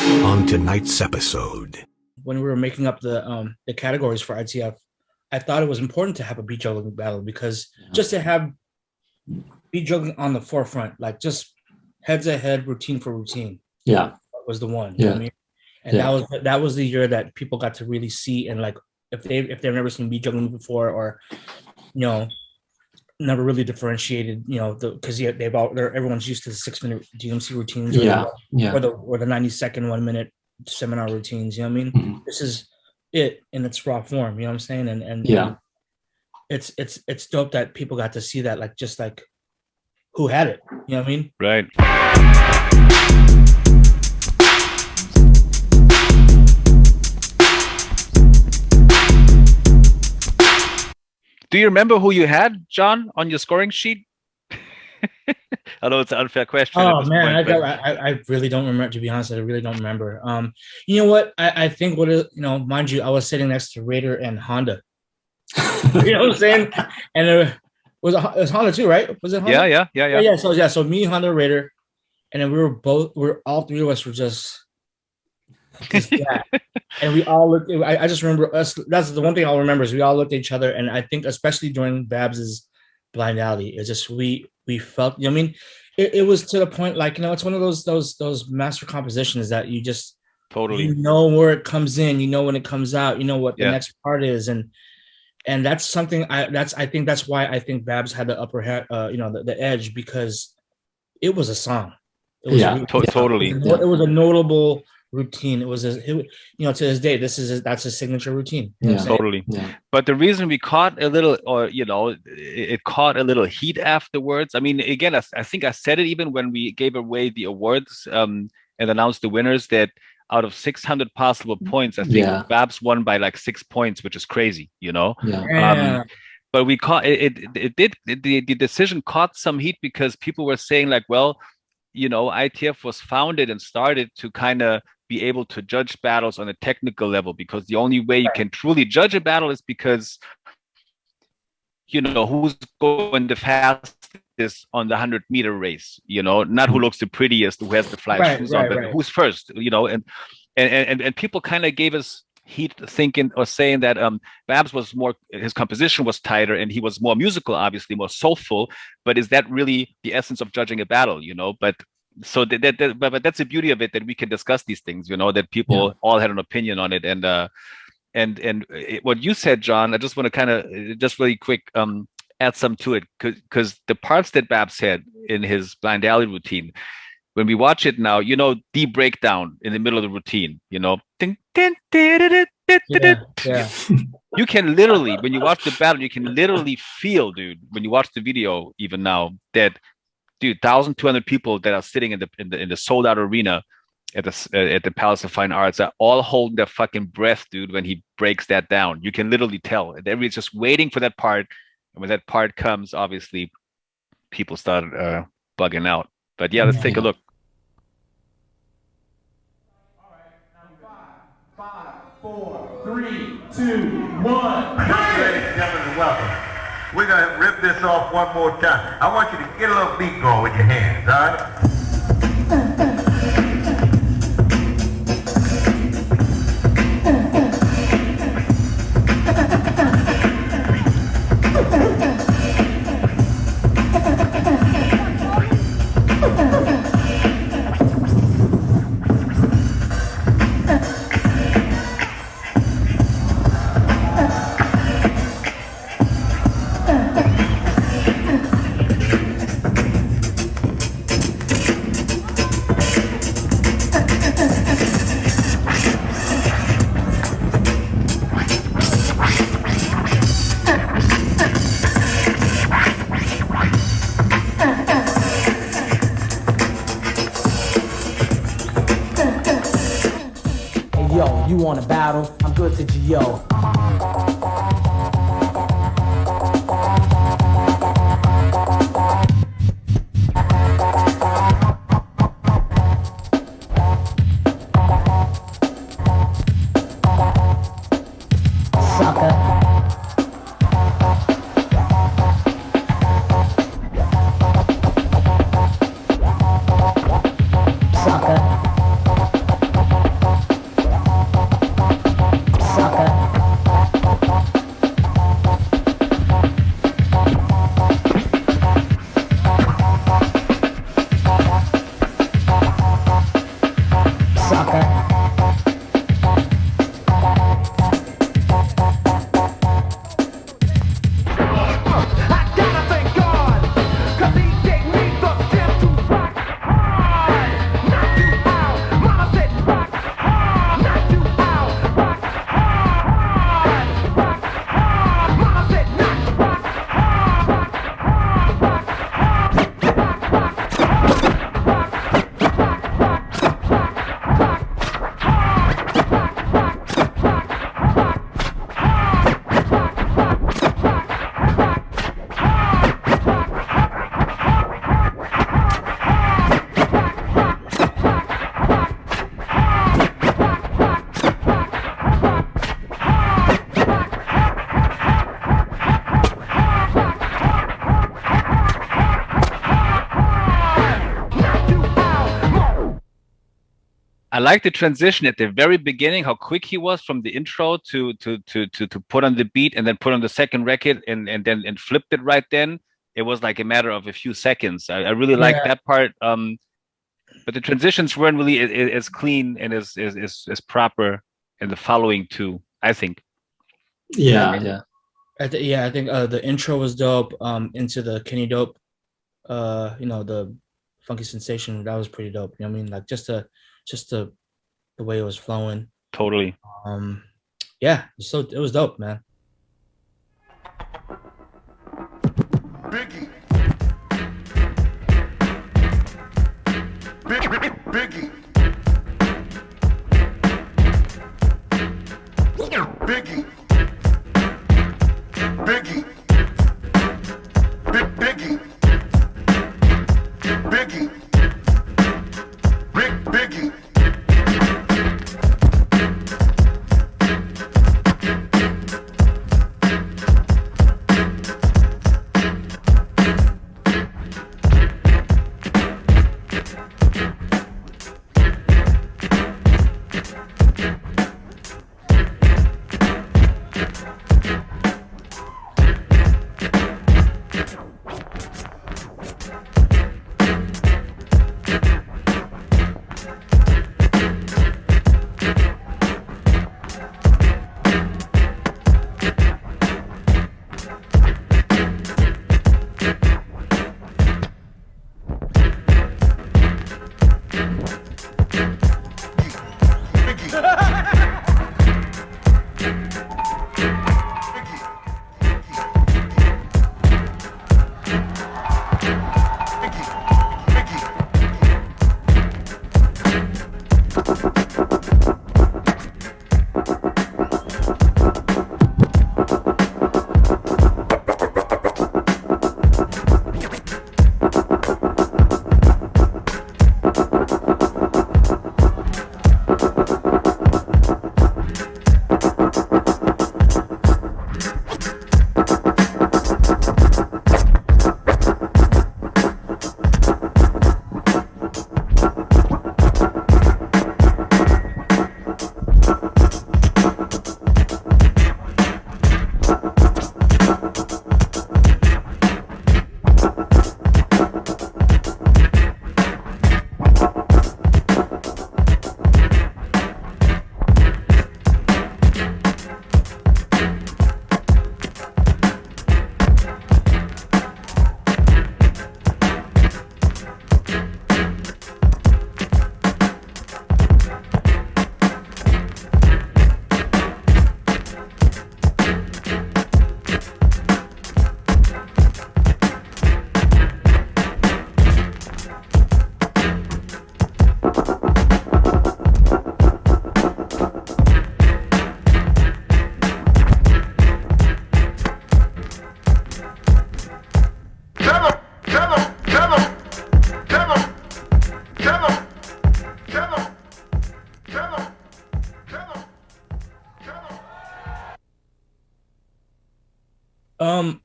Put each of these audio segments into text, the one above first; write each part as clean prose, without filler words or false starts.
On tonight's episode, when we were making up the categories for ITF, I thought it was important to have a beat juggling battle because just to have beat juggling on the forefront, like just heads ahead, routine for routine. Yeah, was the one. Yeah. You know what I mean? And that was the year that people got to really see, and like if they've never seen beat juggling before, or never really differentiated, because everyone's used to the 6-minute DMC routines, or the 90-second 1 minute seminar routines. You know what I mean? Mm-hmm. This is it in its raw form. You know what I'm saying? And it's dope that people got to see that, like just like who had it. You know what I mean? Right. Do you remember who you had, John, on your scoring sheet? I know it's an unfair question. Oh man, I really don't remember. To be honest, I really don't remember. You know what? I think mind you, I was sitting next to Raider and Honda. You know what I'm saying? And it was Honda too, right? Was it Honda? Yeah. So me, Honda, Raider, and then all three of us were just that. And we all looked. I just remember us. That's the one thing I'll remember is we all looked at each other, and I think especially during Babs's blind alley, it's just we felt. You know what I mean, it was to the point like it's one of those master compositions that you just totally where it comes in, when it comes out, what the next part is, and that's something I think that's why I think Babs had the upper hand, the edge, because it was a song. It was totally. It was a notable routine. It was to this day, that's a signature routine. Totally. Yeah. But the reason we caught a little, or it caught a little heat afterwards. I mean, again, I think I said it even when we gave away the awards and announced the winners, that out of 600 possible points, I think Babs won by like 6 points, which is crazy, But we caught the decision caught some heat because people were saying like, well, ITF was founded and started to kind of be able to judge battles on a technical level, because the only way you can truly judge a battle is because who's going the fastest on the 100-meter race, not who looks the prettiest, who has the fly shoes on, but who's first, and people kind of gave us heat thinking or saying that Babs was more, his composition was tighter and he was more musical, obviously more soulful, but is that really the essence of judging a battle, but so but that's the beauty of it, that we can discuss these things, that people all had an opinion on it. And what you said, John, I just want to kind of just really quick add some to it, because the parts that Babs had in his blind alley routine, when we watch it now, the breakdown in the middle of the routine, ding, ding, you can literally, when you watch the battle, you can literally feel, dude, when you watch the video even now, that 1,200 people that are sitting in the sold out arena at the Palace of Fine Arts are all holding their fucking breath, dude, when he breaks that down. You can literally tell. And everybody's just waiting for that part. And when that part comes, obviously, people started bugging out. But yeah, let's take a look. All right, now 5, 4, 3, 2, 1. Ladies and gentlemen, welcome. We're going to rip this off one more time. I want you to get a little beat going with your hands, all right? You want a battle? I'm good to G.O. I like the transition at the very beginning, how quick he was from the intro to put on the beat and then put on the second record and flipped it right then. It was like a matter of a few seconds. I really like that part. But the transitions weren't really as clean and as proper in the following two, I think. I think the intro was dope. Into the Kenny Dope, the Funky Sensation, that was pretty dope. You know what I mean? Like just the way it was flowing. Totally. It was dope, man. Biggie. Biggie. Biggie. Biggie. Biggie. Biggie. Biggie.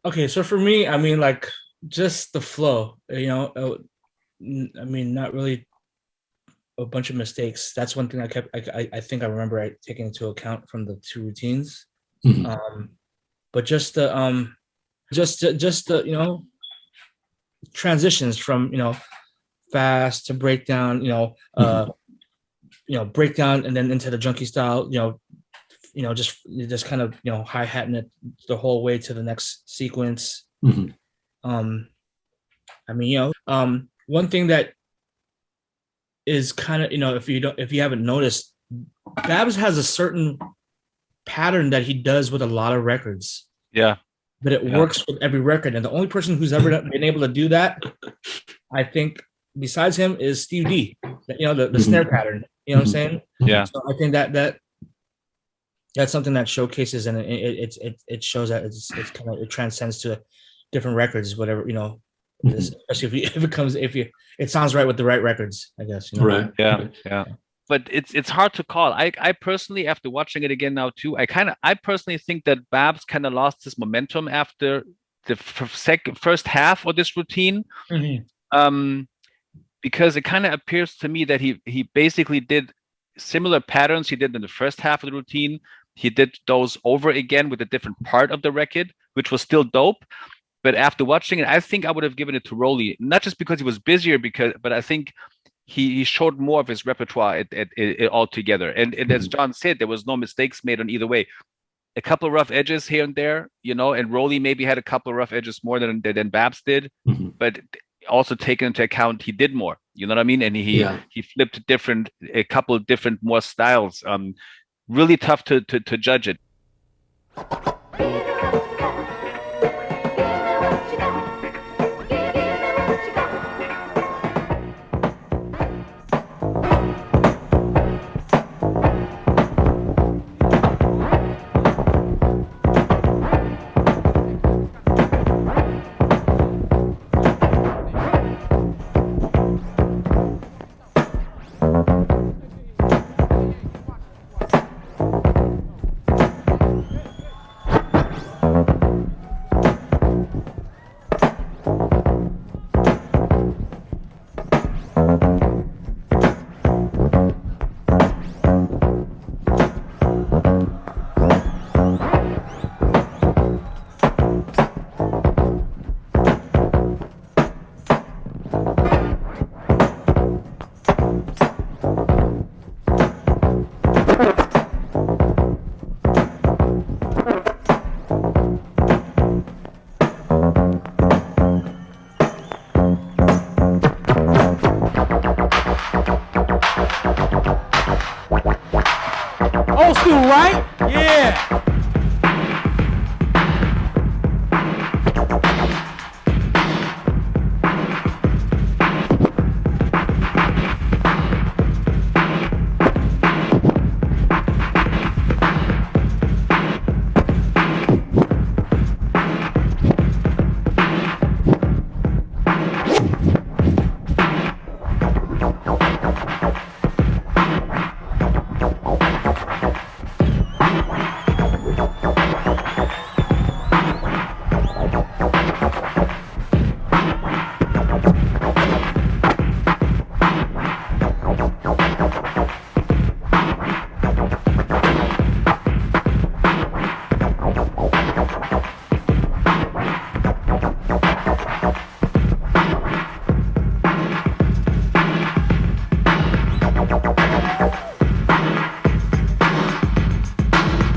Okay, so for me, I mean, like just the flow, I mean, not really a bunch of mistakes. That's one thing I think I remember taking into account from the two routines. But just the transitions from fast to breakdown, breakdown and then into the junkie style, just kind of hi-hatting it the whole way to the next sequence. I mean, one thing that is kind of, if you haven't noticed, Babs has a certain pattern that he does with a lot of records. Yeah. But it works with every record. And the only person who's ever been able to do that, I think, besides him, is Steve D. The snare pattern. You know what I'm saying? Yeah. So I think that's something that showcases, and it shows that it's kind of, it transcends to different records, whatever, especially if it sounds right with the right records, I guess. Right. Yeah. But it's hard to call. I personally, after watching it again now too, I personally think that Babs kind of lost his momentum after the first half of this routine, because it kind of appears to me that he basically did similar patterns he did in the first half of the routine. He did those over again with a different part of the record, which was still dope. But after watching it, I think I would have given it to Roli, not just because he was busier, but I think he showed more of his repertoire altogether. And as John said, there was no mistakes made on either way. A couple of rough edges here and there, and Roli maybe had a couple of rough edges more than Babs did, but also taken into account he did more. You know what I mean? And he flipped a couple of different more styles. Really tough to judge it. Old school, right? Yeah.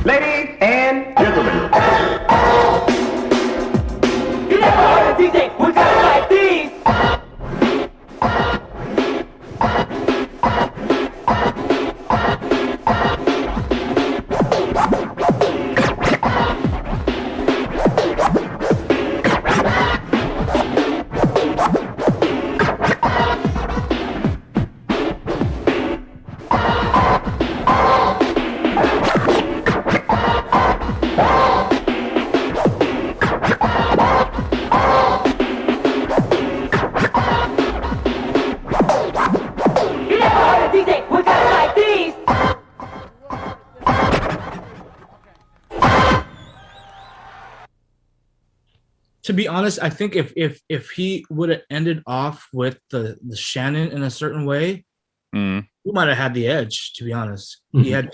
Ladies and gentlemen. DJ, we got it like these. To be honest, I think if he would have ended off with the Shannon in a certain way, he might have had the edge. To be honest, he had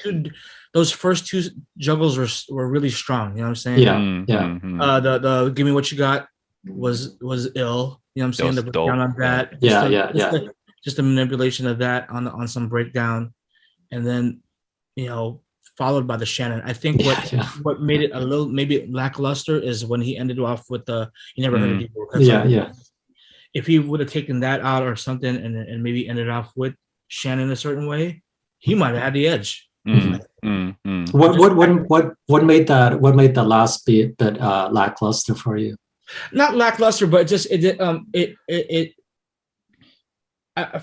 those first two juggles were really strong. You know what I'm saying? Yeah. The Give Me What You Got was ill. You know what I'm saying? The breakdown on that. Just the manipulation of that on some breakdown, and then followed by the Shannon. I think what made it a little maybe lackluster is when he ended off with the You Never Heard of People. If he would have taken that out or something and maybe ended off with Shannon a certain way, he might have had the edge. What made that last bit lackluster for you? Not lackluster, but just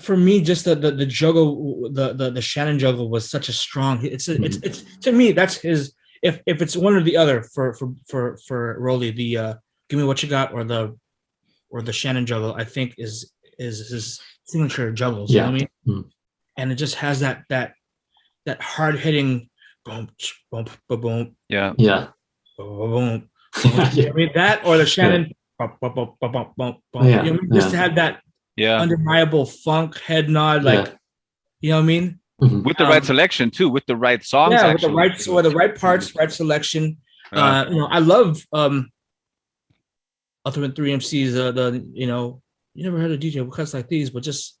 for me, just the juggle, the Shannon juggle was such a strong. It's to me that's his. If it's one or the other for Roli, the Give Me What You Got or the Shannon juggle, I think is his signature juggles. You know what I mean? And it just has that hard hitting boom boom boom boom. Boom, boom. I mean that or the Shannon. Boom, boom, boom, boom, boom, boom. You know what I mean? Just to have that. Undeniable funk head nod, you know what I mean? With the right selection too, with the right songs. Yeah, actually. with the right parts, right selection. I love Ultimate 3MC's you never heard a DJ with cuts like these, but just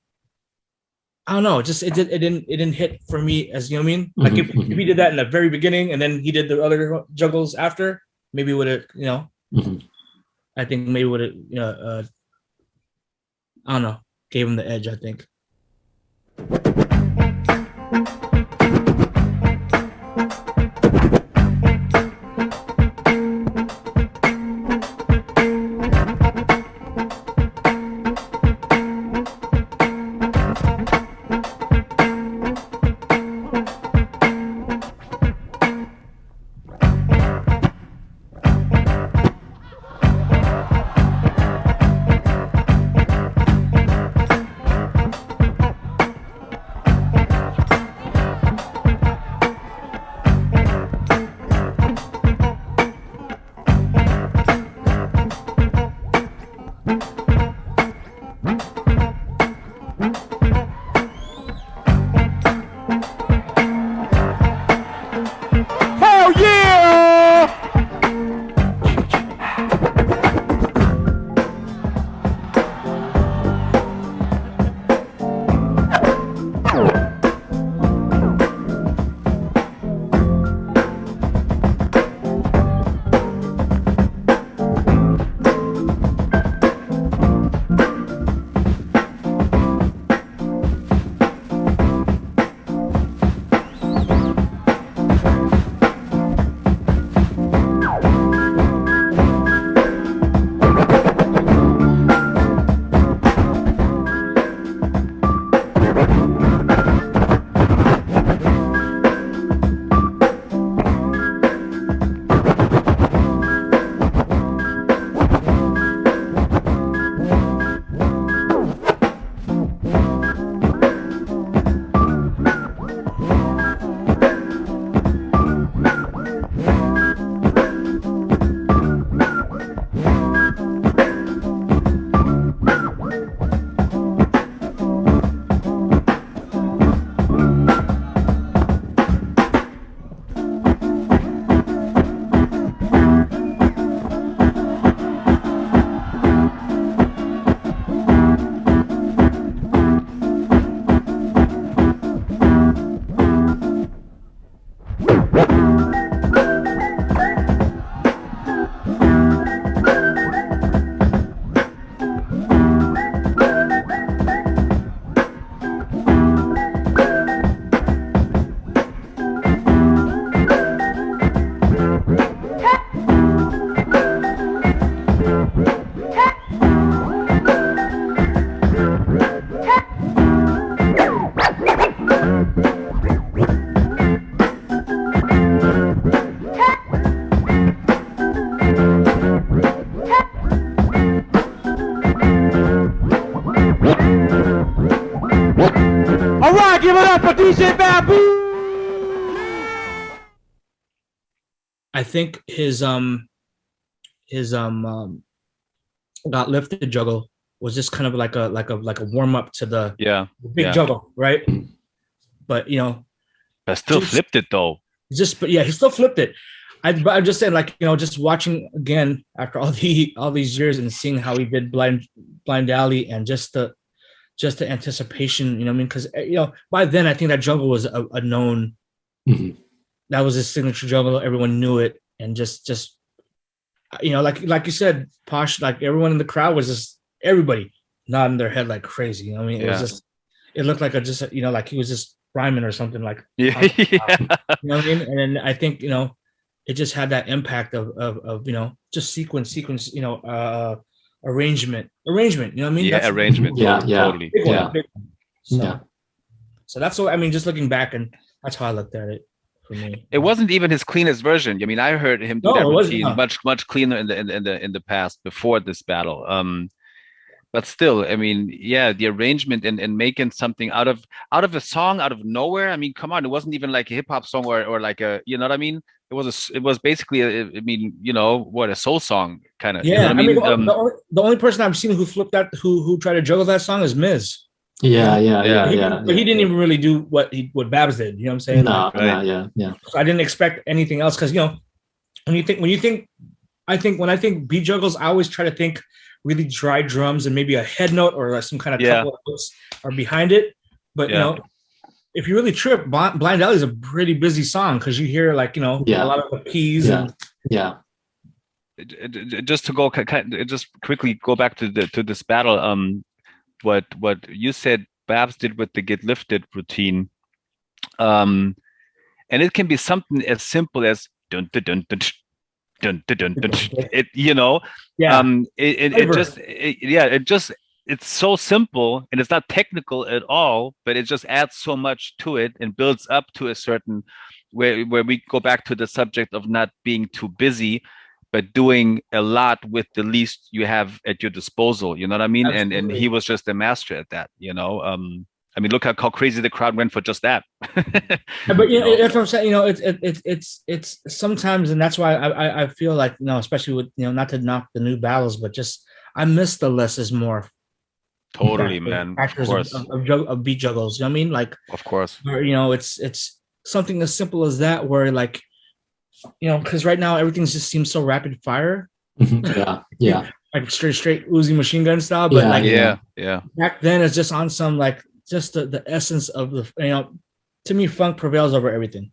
I don't know, it didn't hit for me as you know what I mean. Like if he did that in the very beginning and then he did the other juggles after, maybe would have I think maybe would have I don't know, gave him the edge. I think. Give it up for DJ Babu. I think his got lifted juggle was just kind of like a warm up to the big juggle, right? But I still flipped it though. He still flipped it. I'm just saying, just watching again after all these years and seeing how he did Blind Alley and just the anticipation, because by then I think that juggle was a known. That was his signature juggle. Everyone knew it, and just like you said, Posh, like everyone in the crowd was just everybody nodding their head like crazy. It was just, it looked like like he was just rhyming or something like. You know what I mean? And then I think it just had that impact of just sequence, arrangement. You know what I mean? Yeah, arrangement. Totally. Big one. So that's what just looking back, and that's how I looked at it. For me, it wasn't even his cleanest version. I mean, I heard him do that routine much cleaner in the past before this battle. But still, the arrangement and making something out of a song out of nowhere. I mean, come on, it wasn't even like a hip hop song or like a, you know what I mean? It was basically a soul song kind of. Yeah, you know what the only person I've seen who flipped that, who tried to juggle that song is Miz. Yeah. But he didn't even really do what Babs did. You know what I'm saying? No, Right. yeah. So I didn't expect anything else because when I think beat juggles, I always try to think really dry drums and maybe a head note or some kind of couple of notes are behind it. But if you really trip, Blind Alley is a pretty busy song because you hear a lot of the keys Just to go, just quickly go back to this battle. What you said Babs did with the Get Lifted routine, and it can be something as simple as dun dun dun dun dun dun dun dun. It's so simple and it's not technical at all, but it just adds so much to it and builds up to a certain where we go back to the subject of not being too busy, but doing a lot with the least you have at your disposal. You know what I mean? Absolutely. And he was just a master at that. I mean, look how crazy the crowd went for just that. But that's what I'm saying. It's sometimes, and that's why I feel like especially with not to knock the new battles, but just I miss the less is more. Totally, man. Of course. Of beat juggles. You know what I mean? Like, of course. Where, it's something as simple as that, where like, because right now everything just seems so rapid fire. Yeah. Like straight Uzi machine gun style. But back then it's just on some like just the essence of the to me, funk prevails over everything.